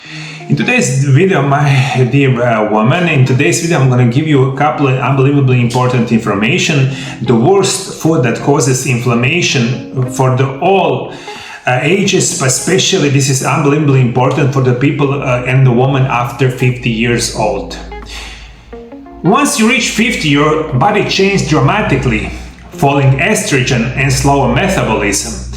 In today's video, my dear woman, in today's video I'm going to give you a couple of unbelievably important information. The worst food that causes inflammation for the all ages, but especially this is unbelievably important for the people and the woman after 50 years old. Once you reach 50, your body changes dramatically, falling estrogen and slower metabolism.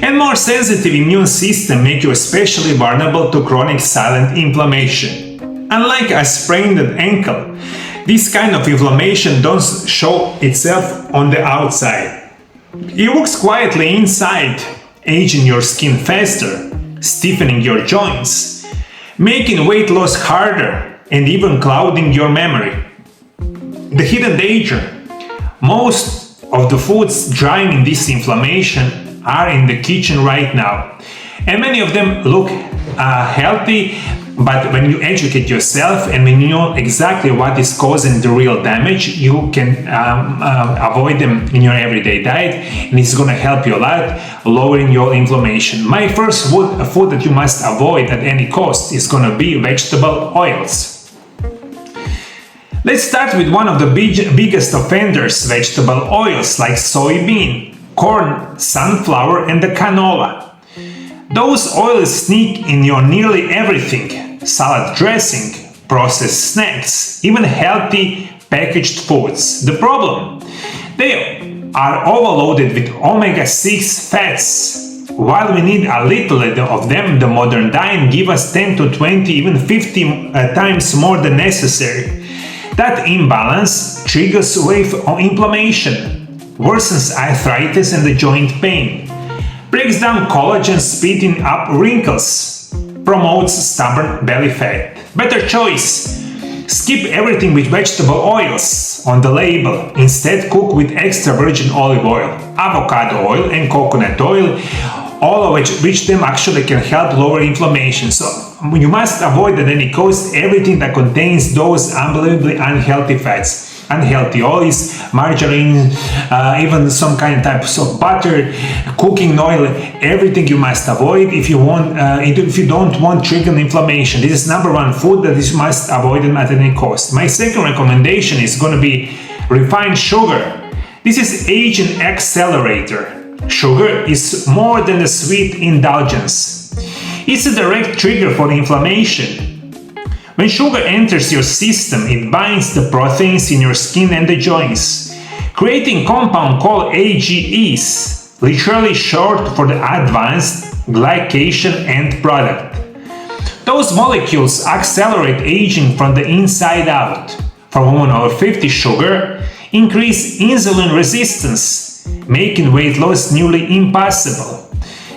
And more sensitive immune system make you especially vulnerable to chronic silent inflammation. Unlike a sprained ankle, this kind of inflammation doesn't show itself on the outside. It works quietly inside, aging your skin faster, stiffening your joints, making weight loss harder, and even clouding your memory. The hidden danger: most of the foods driving this inflammation are in the kitchen right now, and many of them look healthy, but when you educate yourself and when you know exactly what is causing the real damage, you can avoid them in your everyday diet, and it's going to help you a lot lowering your inflammation. My first food that you must avoid at any cost is going to be vegetable oils. Let's start with one of the biggest offenders: vegetable oils like soybean, corn, sunflower, and the canola. Those oils sneak in your nearly everything: salad dressing, processed snacks, even healthy packaged foods. The problem? They are overloaded with omega-6 fats. While we need a little of them, the modern diet gives us 10 to 20, even 50 times more than necessary. That imbalance triggers wave of inflammation, worsens arthritis and the joint pain, breaks down collagen, speeding up wrinkles, promotes stubborn belly fat. Better choice: skip everything with vegetable oils on the label. Instead, cook with extra virgin olive oil, avocado oil, and coconut oil, all of which them actually can help lower inflammation. So you must avoid at any cost everything that contains those unbelievably unhealthy fats, unhealthy oils, margarine, even some kind of types of butter, cooking oil. Everything you must avoid if you don't want trigger inflammation. This is number one food that you must avoid at any cost. My second recommendation is going to be refined sugar. This is aging accelerator. Sugar is more than a sweet indulgence. It's a direct trigger for inflammation. When sugar enters your system, it binds the proteins in your skin and the joints, creating compound called AGEs, literally short for the advanced glycation end product. Those molecules accelerate aging from the inside out. For women over 50, sugar increase insulin resistance, making weight loss nearly impossible,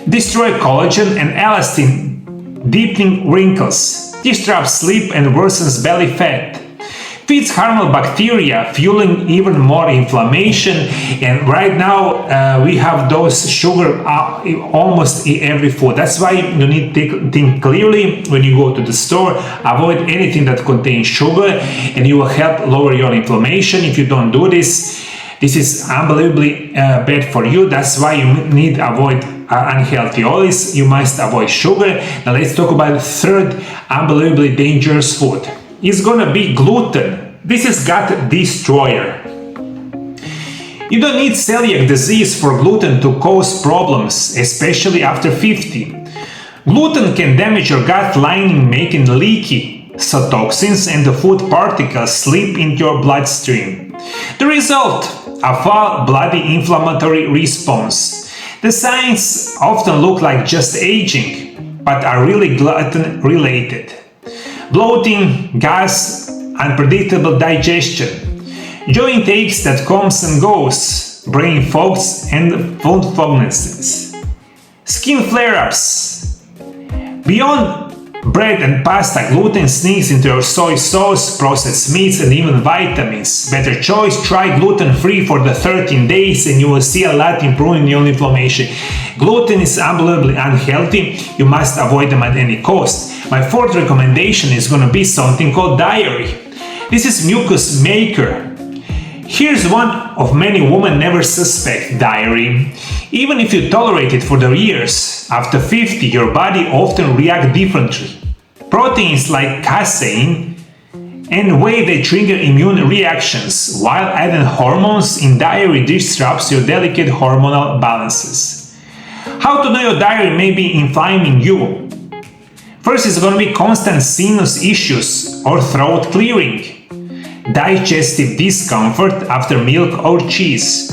destroy collagen and elastin, deepening wrinkles, disrupts sleep and worsens belly fat, feeds harmful bacteria, fueling even more inflammation. And right now we have those sugar almost in every food. That's why you need to think clearly when you go to the store. Avoid anything that contains sugar, and you will help lower your inflammation. If you don't do this, this is unbelievably bad for you. That's why you need to avoid unhealthy oils. You must avoid sugar. Now let's talk about the third unbelievably dangerous food. It's gonna be gluten. This is gut destroyer. You don't need celiac disease for gluten to cause problems, especially after 50. Gluten can damage your gut lining, making leaky, so toxins and the food particles slip into your bloodstream. The result: a foul, bloody inflammatory response. The signs often look like just aging, but are really gluten related. Bloating, gas, unpredictable digestion, joint aches that comes and goes, brain fogs and food fogginess, skin flare-ups. Beyond bread and pasta, gluten sneaks into your soy sauce, processed meats, and even vitamins. Better choice: try gluten-free for the 13 days and you will see a lot improving your inflammation. Gluten is unbelievably unhealthy. You must avoid them at any cost. My fourth recommendation is going to be something called dairy. This is mucus maker. Here's one of many women never suspect: dairy. Even if you tolerate it for the years, after 50 your body often reacts differently. proteins like casein, and way they trigger immune reactions, while adding hormones in diary disrupts your delicate hormonal balances. How to know your diary may be inflaming you? First is going to be constant sinus issues or throat clearing, digestive discomfort after milk or cheese,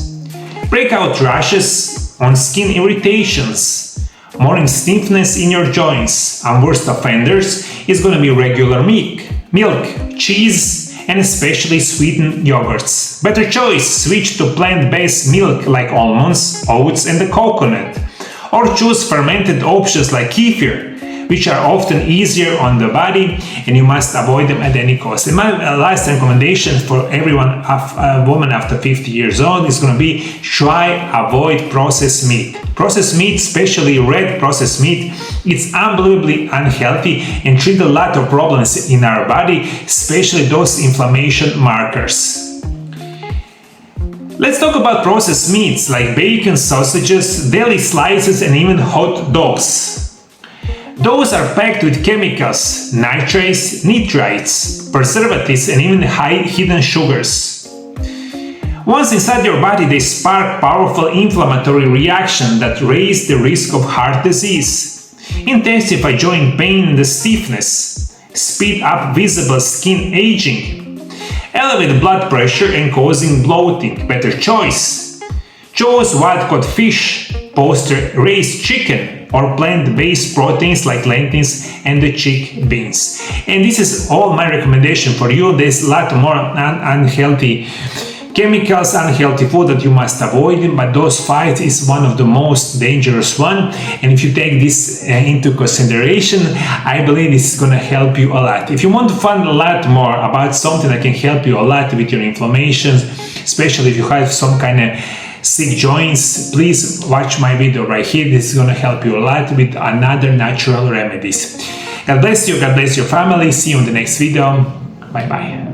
breakout rashes on skin irritations, morning stiffness in your joints, and worst offenders is going to be regular milk, cheese, and especially sweetened yogurts. Better choice, switch to plant-based milk like almonds, oats, and the coconut, or choose fermented options like kefir, which are often easier on the body, and you must avoid them at any cost. And my last recommendation for everyone, a woman after 50 years old, is going to be avoid processed meat. Processed meat, especially red processed meat, it's unbelievably unhealthy and triggers a lot of problems in our body, especially those inflammation markers. Let's talk about processed meats like bacon, sausages, deli slices, and even hot dogs. Those are packed with chemicals, nitrates, nitrites, preservatives, and even high hidden sugars. Once inside your body, they spark powerful inflammatory reactions that raise the risk of heart disease, intensify joint pain and the stiffness, speed up visible skin aging, elevate blood pressure and causing bloating. Better choice. Choose wild-caught fish, pasture-raised chicken, or plant-based proteins like lentils and the chickpeas. And this is all my recommendation for you. There's a lot more unhealthy chemicals, unhealthy food that you must avoid, but those 5 is one of the most dangerous one. And if you take this into consideration, I believe this is going to help you a lot. If you want to find a lot more about something that can help you a lot with your inflammations, especially if you have some kind of sick joints, please watch my video right here. This is going to help you a lot with another natural remedies. God bless you, God bless your family. See you in the next video. Bye bye.